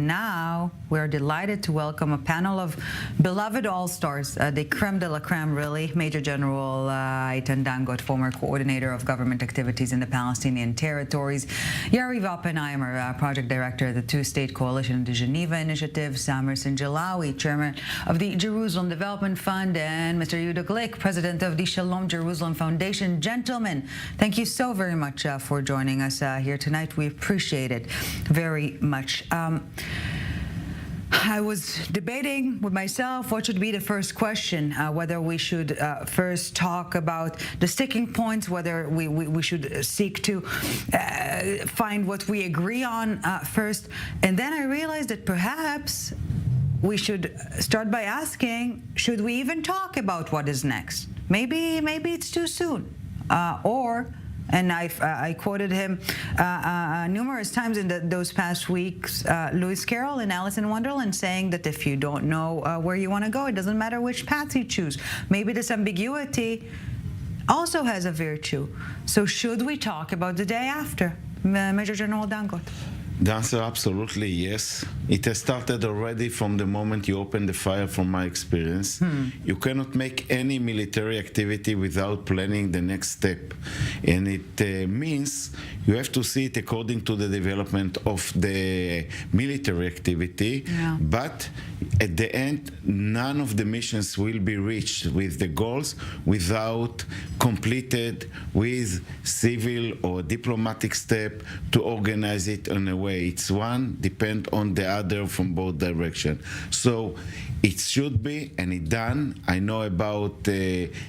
And now we're delighted to welcome a panel of beloved all-stars, the creme de la creme, really. Major General Eitan Dangot, former coordinator of government activities in the Palestinian territories. Yariv Oppenheimer, project director of the Two-State Coalition and the Geneva Initiative. Sinijlawi, chairman of the Jerusalem Development Fund. And Mr. Yehuda Glick, president of the Shalom Jerusalem Foundation. Gentlemen, thank you so very much for joining us here tonight. We appreciate it very much. I was debating with myself what should be the first question, whether we should first talk about the sticking points, whether we should seek to find what we agree on first. And then I realized that perhaps we should start by asking, should we even talk about what is next? Maybe it's too soon. And I quoted him numerous times in those past weeks, Lewis Carroll and Alice in Wonderland, saying that if you don't know where you want to go, it doesn't matter which path you choose. Maybe this ambiguity also has a virtue. So should we talk about the day after? Major General Dangot. The answer, absolutely yes. It has started already from the moment you open the fire, from my experience. You cannot make any military activity without planning the next step. And it means you have to see it according to the development of the military activity. Yeah. But at the end, none of the missions will be reached with the goals without completed with civil or diplomatic step to organize it in a way. It's one depend on the other from both directions. So it should be, and it's done. I know about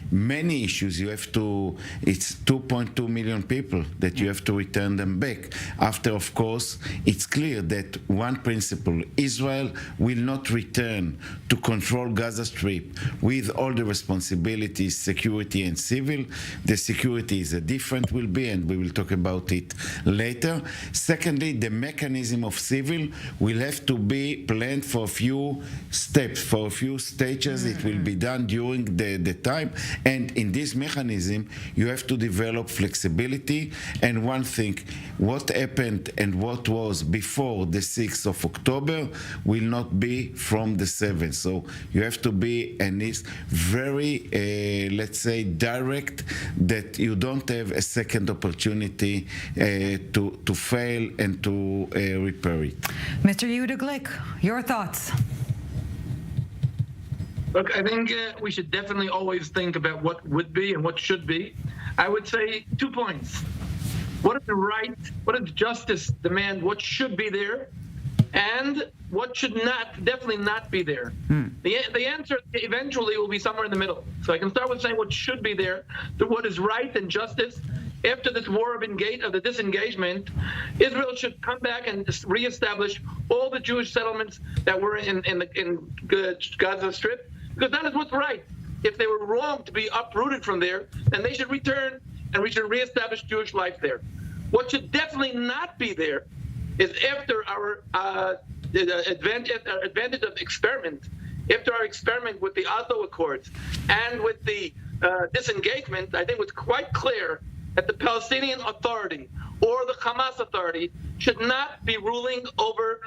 many issues. You have to, it's 2.2 million people that you have to return them back. After, of course, it's clear that one principle, Israel will not return to control Gaza Strip with all the responsibilities, security and civil. The security is a different will be, and we will talk about it later. Secondly, the mechanism of civil will have to be planned for a few steps, for a few stages. It will be done during the time. And in this mechanism, you have to develop flexibility. And one thing, what happened and what was before the 6th of October will not be from the 7th. So you have to be, and it's very, let's say, direct, that you don't have a second opportunity to fail and to repair it. Mr. Yehuda Glick, your thoughts? Look, I think we should definitely always think about what would be and what should be. I would say 2 points. What is the right, what does justice demand, what should be there, and what should not, definitely not be there. The answer eventually will be somewhere in the middle. So I can start with saying what should be there, what is right and justice. After this war of the disengagement, Israel should come back and reestablish all the Jewish settlements that were in Gaza Strip, because that is what's right. If they were wrong to be uprooted from there, then they should return and we should reestablish Jewish life there. What should definitely not be there is after our advantage of experiment, after our experiment with the Oslo Accords and with the disengagement, I think it was quite clear that the Palestinian Authority or the Hamas Authority should not be ruling over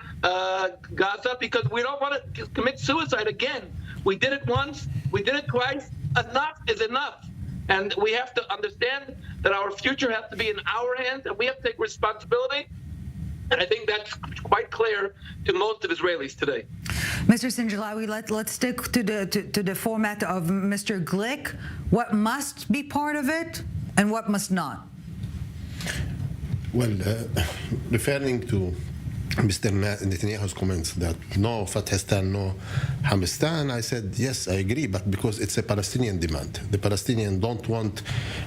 Gaza, because we don't want to commit suicide again. We did it once, we did it twice. Enough is enough. And we have to understand that our future has to be in our hands, and we have to take responsibility. And I think that's quite clear to most of Israelis today. Mr. Sinijlawi, let's stick to the format of Mr. Glick. What must be part of it and what must not? Well, referring to Mr. Netanyahu's comments that no Fatah, no Hamastan, I said, yes, I agree, but because it's a Palestinian demand. The Palestinians don't want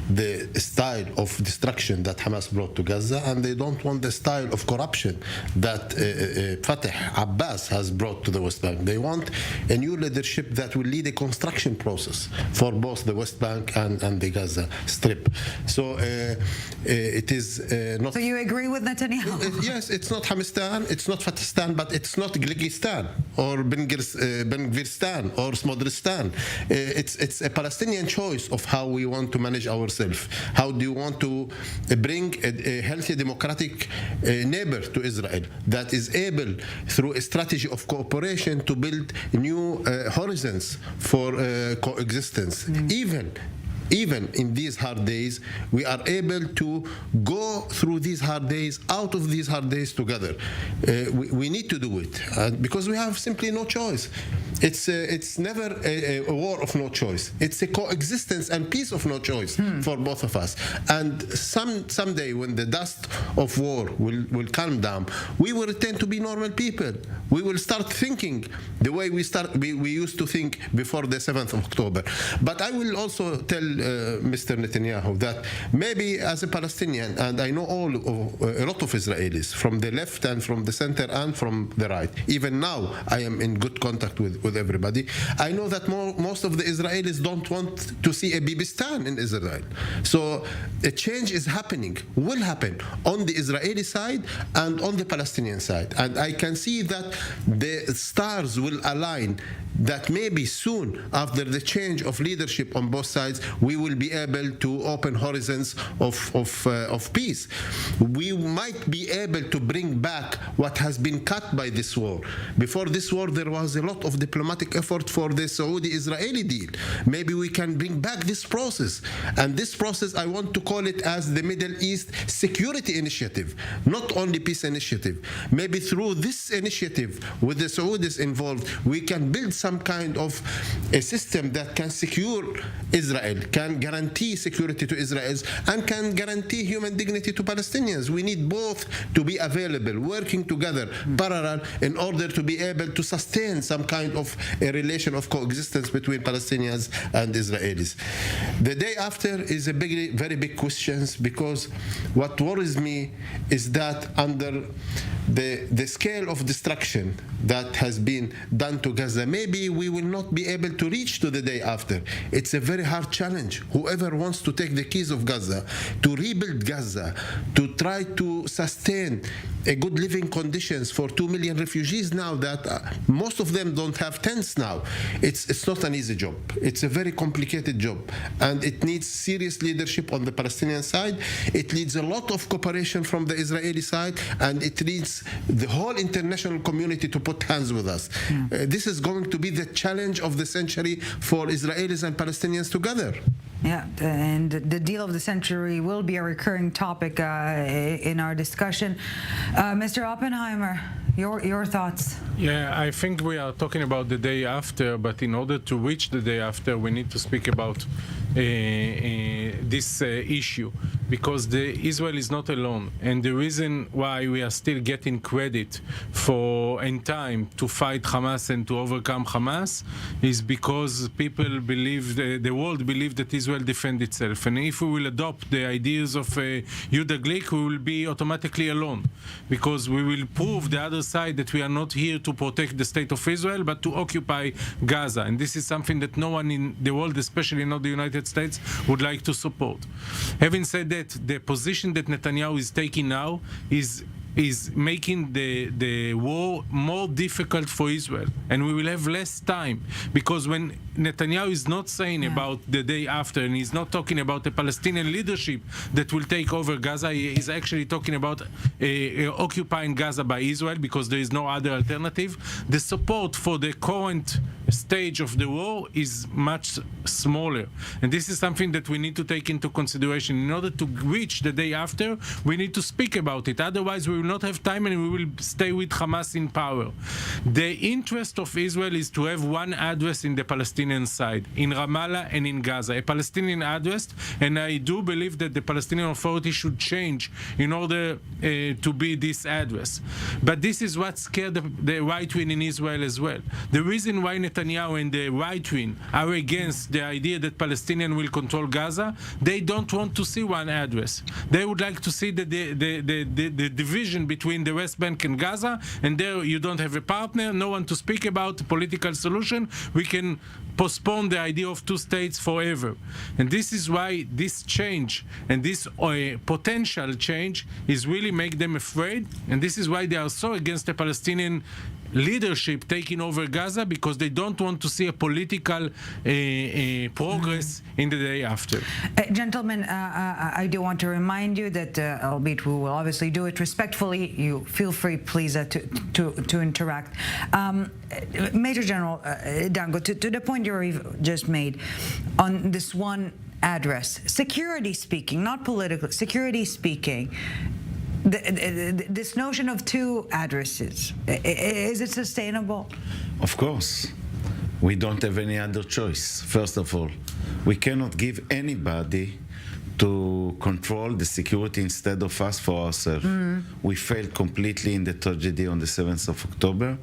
the style of destruction that Hamas brought to Gaza, and they don't want the style of corruption that Fatah, Abbas, has brought to the West Bank. They want a new leadership that will lead a construction process for both the West Bank and the Gaza Strip. So it is not... So you agree with Netanyahu? Yes, it's not Hamastan. Fatahstan, it's not Fatahstan, but it's not Glickistan or Ben-Gvirstan or Smodristan. It's a Palestinian choice of how we want to manage ourselves. How do you want to bring a healthy democratic neighbor to Israel that is able, through a strategy of cooperation, to build new horizons for coexistence. Even in these hard days, we are able to go through these hard days, out of these hard days together. We need to do it because we have simply no choice. It's never a war of no choice. It's a coexistence and peace of no choice for both of us. And someday when the dust of war will calm down, we will return to be normal people. We will start thinking the way we used to think before the 7th of October. But I will also tell Mr. Netanyahu that maybe as a Palestinian, and I know a lot of Israelis from the left and from the center and from the right, even now I am in good contact with everybody. I know that most of the Israelis don't want to see a Bibistan in Israel. So a change is happening, will happen on the Israeli side and on the Palestinian side. And I can see that the stars will align, that maybe soon after the change of leadership on both sides, we will be able to open horizons of peace. We might be able to bring back what has been cut by this war. Before this war, there was a lot of diplomatic effort for the Saudi-Israeli deal. Maybe we can bring back this process. And this process, I want to call it as the Middle East Security Initiative, not only peace initiative. Maybe through this initiative, with the Saudis involved, we can build some kind of a system that can secure Israel, can guarantee security to Israelis, and can guarantee human dignity to Palestinians. We need both to be available, working together, parallel, in order to be able to sustain some kind of a relation of coexistence between Palestinians and Israelis. The day after is a very big question, because what worries me is that under the scale of destruction that has been done to Gaza, maybe we will not be able to reach to the day after. It's a very hard challenge. Whoever wants to take the keys of Gaza, to rebuild Gaza, to try to sustain a good living conditions for 2 million refugees now that most of them don't have tents now. It's not an easy job. It's a very complicated job, and it needs serious leadership on the Palestinian side. It needs a lot of cooperation from the Israeli side, and it needs the whole international community to put hands with us. This is going to be the challenge of the century for Israelis and Palestinians together. Yeah, and the deal of the century will be a recurring topic in our discussion. Mr. Oppenheimer, your thoughts? Yeah, I think we are talking about the day after, but in order to reach the day after, we need to speak about this issue, because Israel is not alone, and the reason why we are still getting credit for in time to fight Hamas and to overcome Hamas is because people believe, the world believe that Israel defends itself, and if we will adopt the ideas of Yehuda Glick, we will be automatically alone, because we will prove the other side that we are not here to protect the state of Israel, but to occupy Gaza, and this is something that no one in the world, especially not the United States, would like to support. Having said that, the position that Netanyahu is taking now is making the war more difficult for Israel, and we will have less time, because when Netanyahu is not saying about the day after, and he's not talking about the Palestinian leadership that will take over Gaza, he is actually talking about occupying Gaza by Israel, because there is no other alternative. The support for the current stage of the war is much smaller, and this is something that we need to take into consideration. In order to reach the day after, we need to speak about it, otherwise we will not have time and we will stay with Hamas in power. The interest of Israel is to have one address in the Palestinian side, in Ramallah and in Gaza, a Palestinian address, and I do believe that the Palestinian Authority should change in order to be this address. But this is what scared the right wing in Israel as well. The reason why Netanyahu and the right wing are against the idea that Palestinians will control Gaza, they don't want to see one address. They would like to see the division between the West Bank and Gaza, and there you don't have a partner. partner, no one to speak about, a political solution. We can postpone the idea of two states forever. And this is why this change and this potential change is really make them afraid. And this is why they are so against the Palestinian leadership taking over Gaza, because they don't want to see a political progress in the day after. Gentlemen, I do want to remind you that, albeit we will obviously do it respectfully, you feel free, please, to interact. Major General Dangot, to the point Yariv just made on this one address, security speaking, not political, security speaking, this notion of two addresses, is it sustainable? Of course. We don't have any other choice. First of all, we cannot give anybody to control the security instead of us for ourselves. We failed completely in the tragedy on the 7th of October.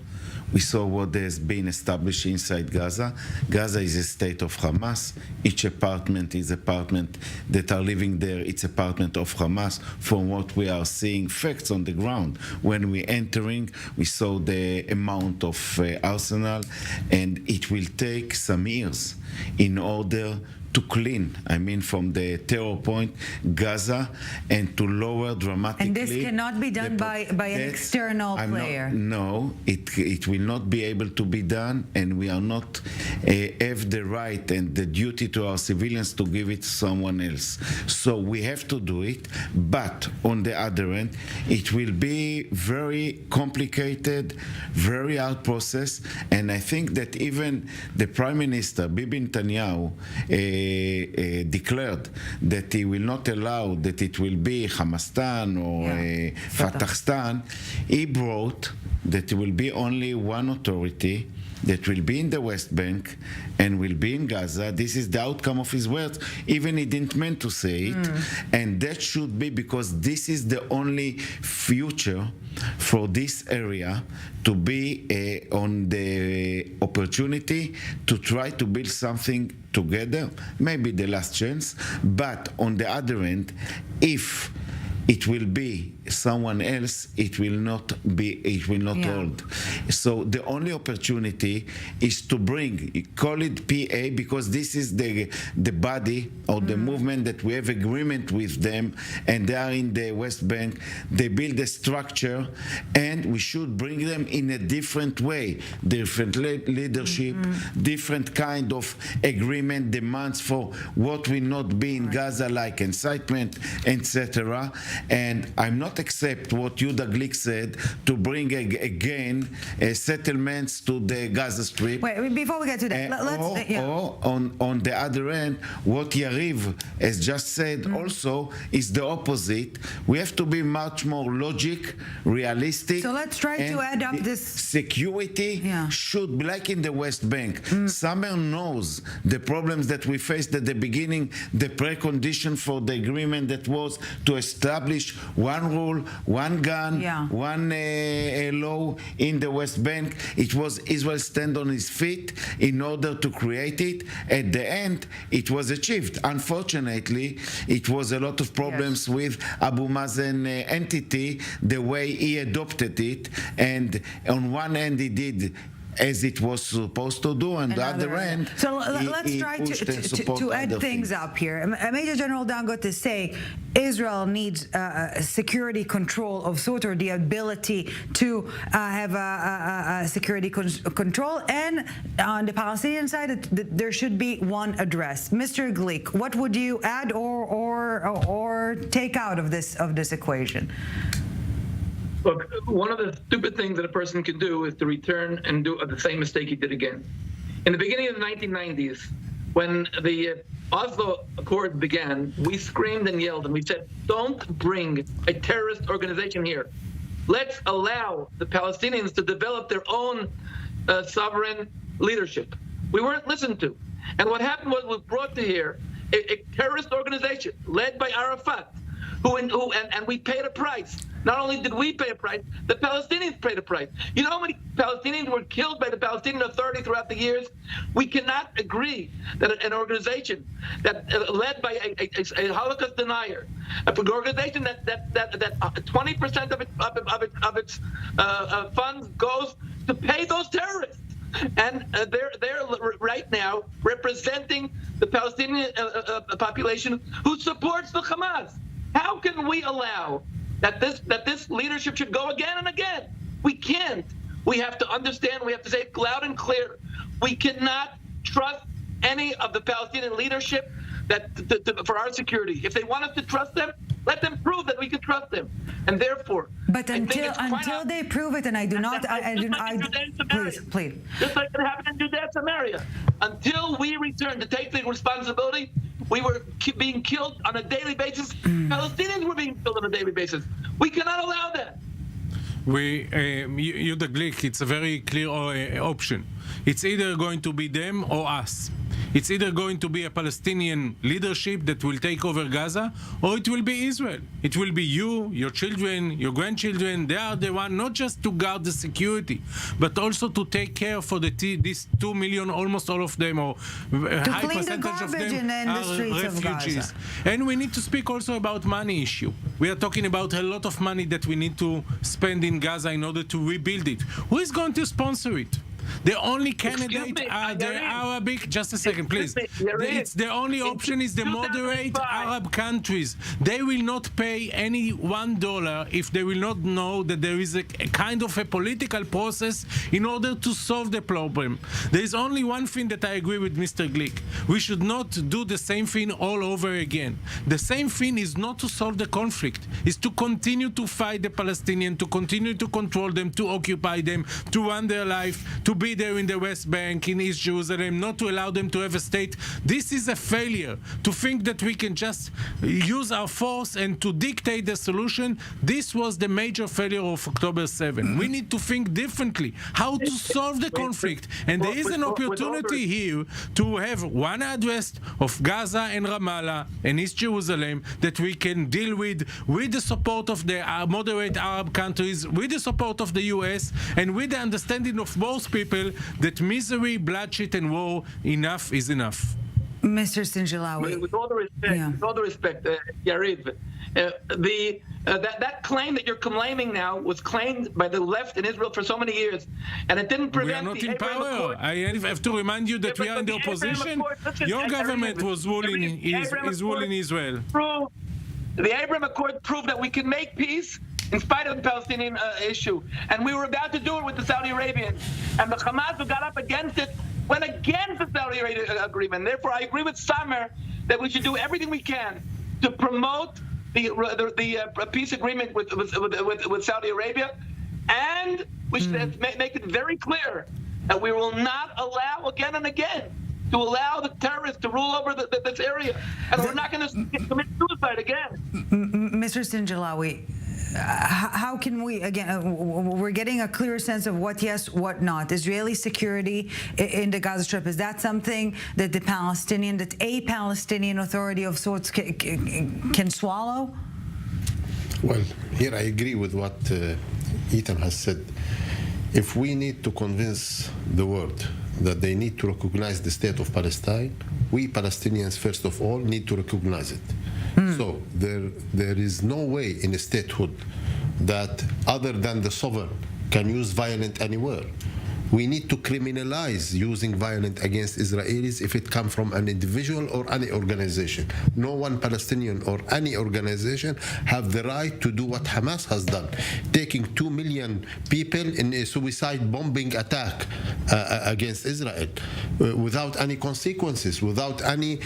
We saw what has been established inside Gaza. Gaza is a state of Hamas. Each apartment is apartment that are living there. It's apartment of Hamas. From what we are seeing, facts on the ground. When we entering, we saw the amount of arsenal, and it will take some years in order to clean, I mean, from the terror point, Gaza, and to lower dramatically. And this cannot be done by an external player. No, it will not be able to be done, and we are not have the right and the duty to our civilians to give it to someone else. So we have to do it, but on the other end, it will be very complicated, very hard process, and I think that even the Prime Minister, Bibi Netanyahu, declared that he will not allow that it will be Hamastan or Fatahstan. He brought that it will be only one authority that will be in the West Bank and will be in Gaza. This is the outcome of his words. Even he didn't mean to say it. And that should be, because this is the only future for this area to be on the opportunity to try to build something together, maybe the last chance. But on the other end, if it will be someone else, it will not hold. So the only opportunity is to bring, call it PA, because this is the body or the movement that we have agreement with them, and they are in the West Bank. They build a structure, and we should bring them in a different way, different leadership, different kind of agreement, demands for what will not be in Gaza, like incitement, etc. And I'm not accept what Yehuda Glick said, to bring again settlements to the Gaza Strip. Wait, before we get to that, or on the other end, what Yariv has just said also is the opposite. We have to be much more logic, realistic. So let's try to add up this. Security should be like in the West Bank. Summer knows the problems that we faced at the beginning, the precondition for the agreement that was to establish one rule, one gun, one law in the West Bank. It was Israel stand on his feet in order to create it. At the end, it was achieved. Unfortunately, it was a lot of problems with Abu Mazen entity, the way he adopted it. And on one end, he did as it was supposed to do, and the other end. So let's try to add things up here. Major General Dangot is saying Israel needs security control of sort, or the ability to have a security control, and on the Palestinian side, there should be one address. Mr. Glick, what would you add or take out of this equation? Look, one of the stupid things that a person can do is to return and do the same mistake he did again. In the beginning of the 1990s, when the Oslo Accord began, we screamed and yelled and we said, don't bring a terrorist organization here. Let's allow the Palestinians to develop their own sovereign leadership. We weren't listened to. And what happened was we brought to here a terrorist organization led by Arafat, and we paid a price. Not only did we pay a price, the Palestinians paid a price. You know how many Palestinians were killed by the Palestinian Authority throughout the years? We cannot agree that an organization that led by a Holocaust denier, an organization that 20% of its funds goes to pay those terrorists. And they're right now representing the Palestinian population who supports the Hamas. How can we allow that this leadership should go again and again? We can't. We have to understand. We have to say it loud and clear. We cannot trust any of the Palestinian leadership for our security. If they want us to trust them, let them prove that we can trust them. And therefore, but until they prove it, and I do not, please. Just like it happened in Judea and Samaria. Until we return to take the responsibility, we were being killed on a daily basis. Palestinians were being killed on a daily basis. We cannot allow that. Yehuda Glick, it's a very clear option. It's either going to be them or us. It's either going to be a Palestinian leadership that will take over Gaza, or it will be Israel. It will be you, your children, your grandchildren. They are the one not just to guard the security, but also to take care for these 2 million, almost all of them, or a high percentage of them are refugees. And we need to speak also about money issue. We are talking about a lot of money that we need to spend in Gaza in order to rebuild it. Who is going to sponsor it? The only candidate are the Arabic. Just a second, please. It's the only option is the moderate Arab countries. They will not pay any $1 if they will not know that there is a kind of a political process in order to solve the problem. There is only one thing that I agree with Mr. Glick. We should not do the same thing all over again. The same thing is not to solve the conflict. Is to continue to fight the Palestinians, to continue to control them, to occupy them, to run their life, to be there in the West Bank, in East Jerusalem, not to allow them to have a state. This is a failure. To think that we can just use our force and to dictate the solution, this was the major failure of October 7. We need to think differently how to solve the conflict. And there is an opportunity here to have one address of Gaza and Ramallah and East Jerusalem that we can deal with the support of the moderate Arab countries, with the support of the US, and with the understanding of most people that misery, bloodshed, and war, enough is enough. Mr. Sinijlawi. With all the respect, Yariv, that claim that you're claiming now was claimed by the left in Israel for so many years, and it didn't prevent. We are not in power. I have to remind you that we are in the opposition. Your government was ruling Israel. The Abraham Accord proved that we can make peace in spite of the Palestinian issue. And we were about to do it with the Saudi Arabians. And the Hamas who got up against it went against the Saudi Arabia agreement. Therefore, I agree with Samer that we should do everything we can to promote the peace agreement with Saudi Arabia. And we should make it very clear that we will not allow again and again to allow the terrorists to rule over this area. And we're not going to commit suicide again. Mr. Sinijlawi, how can we, again, we're getting a clear sense of what yes, what not. Israeli security in the Gaza Strip, is that something that a Palestinian authority of sorts can swallow? Well, here I agree with what Eitan has said. If we need to convince the world that they need to recognize the state of Palestine, we Palestinians, first of all, need to recognize it. So there is no way in a statehood that other than the sovereign can use violence anywhere. We need to criminalize using violence against Israelis if it comes from an individual or any organization. No one Palestinian or any organization have the right to do what Hamas has done, taking 2 million people in a suicide bombing attack against Israel without any consequences, without any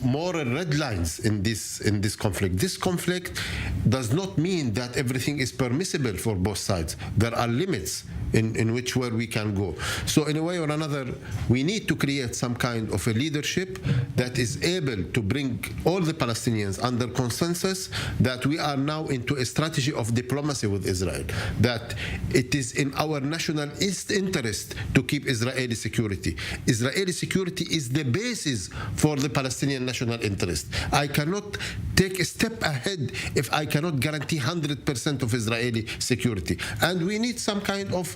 moral red lines in this conflict. This conflict does not mean that everything is permissible for both sides. There are limits in which where we can go. So in a way or another, we need to create some kind of a leadership that is able to bring all the Palestinians under consensus that we are now into a strategy of diplomacy with Israel, that it is in our national interest to keep Israeli security. Israeli security is the basis for the Palestinian national interest. I cannot take a step ahead if I cannot guarantee 100% of Israeli security. And we need some kind of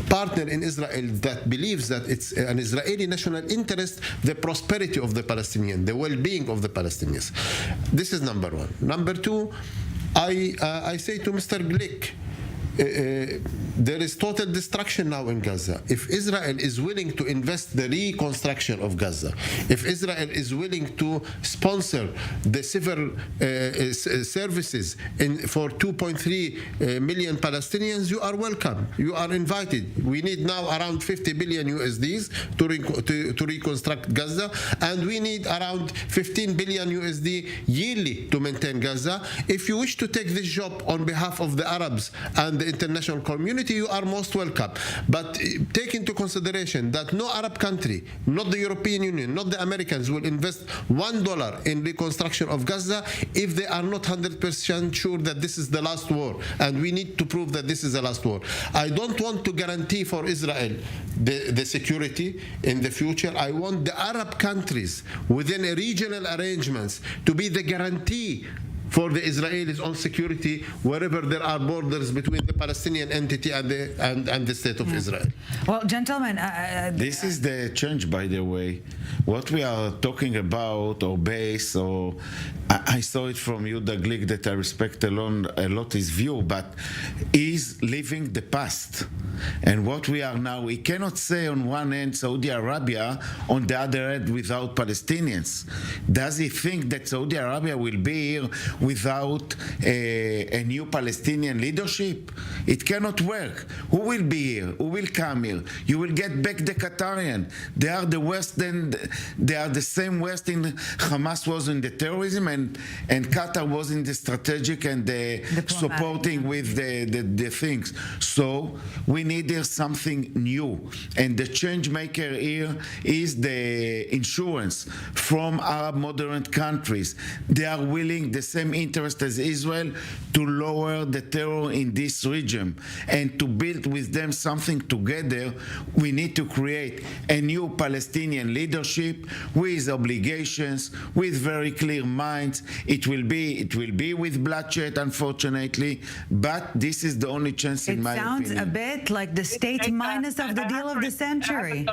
partner in Israel that believes that it's an Israeli national interest, the prosperity of the Palestinians, the well-being of the Palestinians. This is number one. Number two, I say to Mr. Glick, there is total destruction now in Gaza. If Israel is willing to invest the reconstruction of Gaza, if Israel is willing to sponsor the civil services for 2.3 million Palestinians, you are welcome. You are invited. We need now around 50 billion USDs to reconstruct Gaza, and we need around 15 billion USD yearly to maintain Gaza. If you wish to take this job on behalf of the Arabs and the international community, you are most welcome. But take into consideration that no Arab country, not the European Union, not the Americans, will invest $1 in reconstruction of Gaza if they are not 100% sure that this is the last war. And we need to prove that this is the last war. I don't want to guarantee for Israel the security in the future. I want the Arab countries within a regional arrangements to be the guarantee for the Israelis on security wherever there are borders between the Palestinian entity and the state of Israel. Well, gentlemen, this is the change, by the way. What we are talking about, or base, or I saw it from Yehuda Glick that I respect a lot his view, but is living the past. And what we are now, we cannot say on one end Saudi Arabia, on the other end without Palestinians. Does he think that Saudi Arabia will be here without a new Palestinian leadership? It cannot work. Who will be here? Who will come here? You will get back the Qatarian. They are the West, and they are the same West in Hamas was in the terrorism, and Qatar was in the strategic and the supporting with the things. So we need here something new, and the change maker here is the insurance from Arab modern countries. They are willing, the same interest as Israel, to lower the terror in this region and to build with them something together. We need to create a new Palestinian leadership with obligations, with very clear minds. It will be with bloodshed, unfortunately, but this is the only chance in my opinion. It sounds a bit like the state minus of the deal of the century.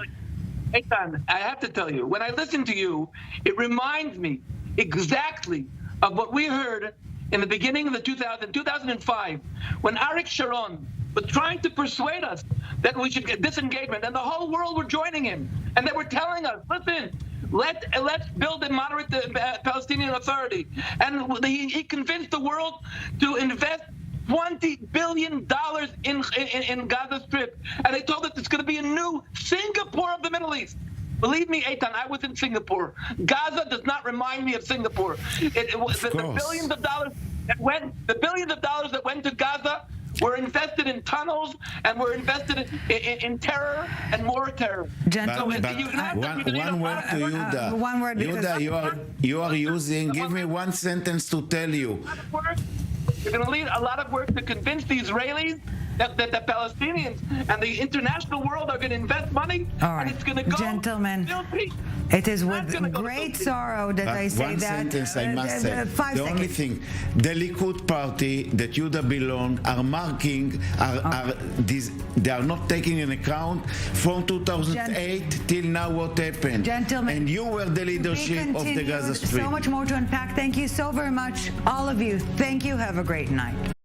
Eitan, I have to tell you, when I listen to you, it reminds me exactly of what we heard in the beginning of the 2005, when Arik Sharon was trying to persuade us that we should get disengagement, and the whole world were joining him, and they were telling us, listen, let's build a moderate Palestinian Authority. And he convinced the world to invest $20 billion in Gaza Strip. And they told us it's going to be a new Singapore of the Middle East. Believe me, Eitan, I was in Singapore. Gaza does not remind me of Singapore. The billions of dollars that went to Gaza were invested in tunnels and were invested in terror and more terror. Gentlemen, one word to Yehuda. One word. Yehuda, you are using. Give me one sentence to tell you. You're going to need a lot of work to convince the Israelis that the Palestinians and the international world are going to invest money, and it's going to go. Gentlemen, filthy. it is with great sorrow that I say one that. One sentence I must say. The only thing, the Likud Party that Yehuda belong are marking, they are not taking in account from 2008 till now what happened. Gentlemen, and you were the leadership of the Gaza Strip. So much more to unpack. Thank you so very much, all of you. Thank you. Have a great night.